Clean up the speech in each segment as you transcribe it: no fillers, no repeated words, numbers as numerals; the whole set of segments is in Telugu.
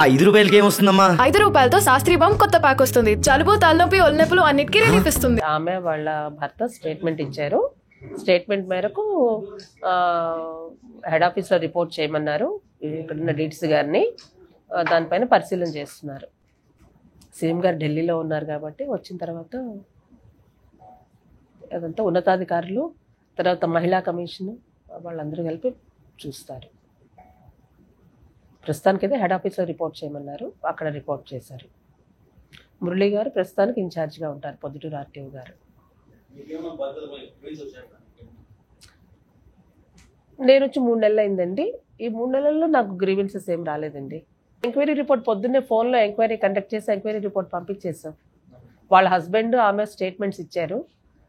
₹5 ఏమొస్తుందమ్మా? ₹5తో శాస్త్రీ బామ్ కొత్త ప్యాక్ వస్తుంది. జలుబు, తలనొప్పి, ఒళ్ళనొప్పులు అన్నిటికీ రిలీఫ్ ఇస్తుంది. ఆమె వాళ్ళ భర్త స్టేట్మెంట్ ఇచ్చారు. స్టేట్మెంట్ మేరకు హెడ్ ఆఫీస్లో రిపోర్ట్ చేయమన్నారు ఇక్కడున్న డీటీసీ గారిని. దానిపైన పరిశీలన చేస్తున్నారు. సీఎం గారు ఢిల్లీలో ఉన్నారు కాబట్టి వచ్చిన తర్వాత అదంతా ఉన్నతాధికారులు, తర్వాత మహిళా కమిషన్ వాళ్ళందరూ కలిపి చూస్తారు. ప్రస్తుతానికైతే హెడ్ ఆఫీస్లో రిపోర్ట్ చేయమన్నారు, అక్కడ రిపోర్ట్ చేశారు. మురళీ గారు ప్రస్తుతానికి ఇన్ఛార్జ్గా ఉంటారు, పొద్దుటూరు ఆర్టీఓ గారు. నేను వచ్చి 3 నెలలు అయిందండి. ఈ 3 నెలల్లో నాకు గ్రీవెన్సెస్ ఏం రాలేదండి. ఎంక్వైరీ రిపోర్ట్ పొద్దున్నే ఫోన్లో ఎంక్వైరీ కండక్ట్ చేసి ఎంక్వైరీ రిపోర్ట్ పంపించేసాం. వాళ్ళ హస్బెండ్ ఆమె స్టేట్మెంట్స్ ఇచ్చారు,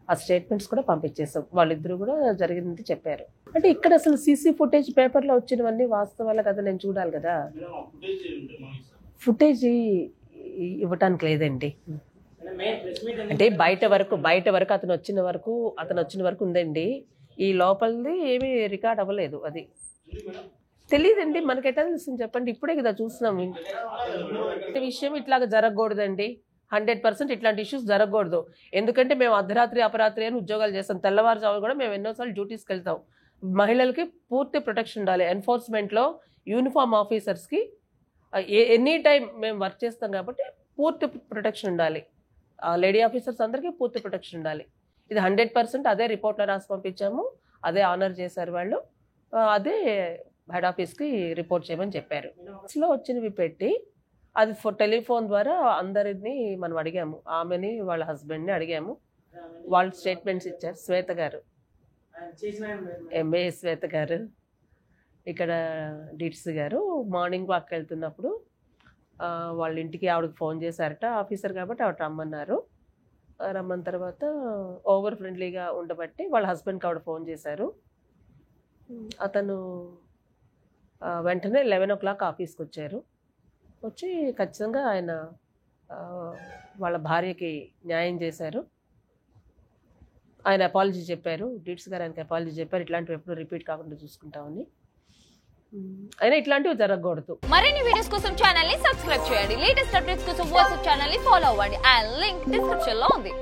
ఆ స్టేట్మెంట్స్ కూడా పంపించేసాం. వాళ్ళిద్దరూ కూడా జరిగింది చెప్పారు. అంటే ఇక్కడ అసలు సీసీ ఫుటేజ్ పేపర్లో వచ్చినవన్నీ వాస్తవాల కదా, నేను చూడాలి కదా. ఫుటేజ్ ఇవ్వటానికి లేదండి. అంటే బయట వరకు అతను వచ్చిన వరకు ఉందండి. ఈ లోపలిది ఏమీ రికార్డ్ అవ్వలేదు. అది తెలియదండి, మనకెట్టా తెలుస్తుంది చెప్పండి. ఇప్పుడే కదా చూస్తున్నాము. విషయం ఇట్లాగా జరగకూడదండి. 100% ఇట్లాంటి ఇష్యూస్ జరగకూడదు. ఎందుకంటే మేము అర్ధరాత్రి అపరాత్రి అని ఉద్యోగాలు చేస్తాం. తెల్లవారుజాము కూడా మేము ఎన్నోసార్లు డ్యూటీస్కి వెళ్తాం. మహిళలకి పూర్తి ప్రొటెక్షన్ ఉండాలి. ఎన్ఫోర్స్మెంట్లో యూనిఫామ్ ఆఫీసర్స్కి ఎనీ టైం మేము వర్క్ చేస్తాం కాబట్టి పూర్తి ప్రొటెక్షన్ ఉండాలి. లేడీ ఆఫీసర్స్ అందరికీ పూర్తి ప్రొటెక్షన్ ఉండాలి. ఇది 100% అదే రిపోర్ట్లో రాసి పంపించాము, అదే ఆనర్ చేశారు వాళ్ళు. అదే హెడ్ ఆఫీస్కి రిపోర్ట్ చేయమని చెప్పారు. లో వచ్చినవి పెట్టి అది టెలిఫోన్ ద్వారా అందరినీ మనం అడిగాము. ఆమెని వాళ్ళ హస్బెండ్ని అడిగాము. వాళ్ళు స్టేట్మెంట్స్ ఇచ్చారు. శ్వేత గారు, ఎంఏ శ్వేత గారు, ఇక్కడ డీటీసీ గారు మార్నింగ్ వాక్కి వెళ్తున్నప్పుడు వాళ్ళ ఇంటికి ఆవిడకి ఫోన్ చేశారట. ఆఫీసర్ కాబట్టి ఆవిడ రమ్మన్నారు. రమ్మన్న తర్వాత ఓవర్ ఫ్రెండ్లీగా ఉండబట్టి వాళ్ళ హస్బెండ్కి ఆవిడ ఫోన్ చేశారు. అతను వెంటనే 11 o'clock ఆఫీస్కి వచ్చారు. వచ్చి ఖచ్చితంగా ఆయన వాళ్ళ భార్యకి న్యాయం చేశారు. ఆయన అపాలజీ చెప్పారు. డీటీసీ గారు ఆయనకి అపాలజీ చెప్పారు, ఇట్లాంటివి ఎప్పుడు రిపీట్ కాకుండా చూసుకుంటామని. అయినా ఇట్లాంటివి జరగకూడదు. మరిన్ని వీడియోస్ కోసం ఛానల్ ని సబ్స్క్రైబ్ చేయండి. లేటెస్ట్ అప్డేట్స్ కోసం వాట్సాప్ ఛానల్ ని ఫాలో అవ్వండి. ఆ లింక్ డిస్క్రిప్షన్ లో ఉంది.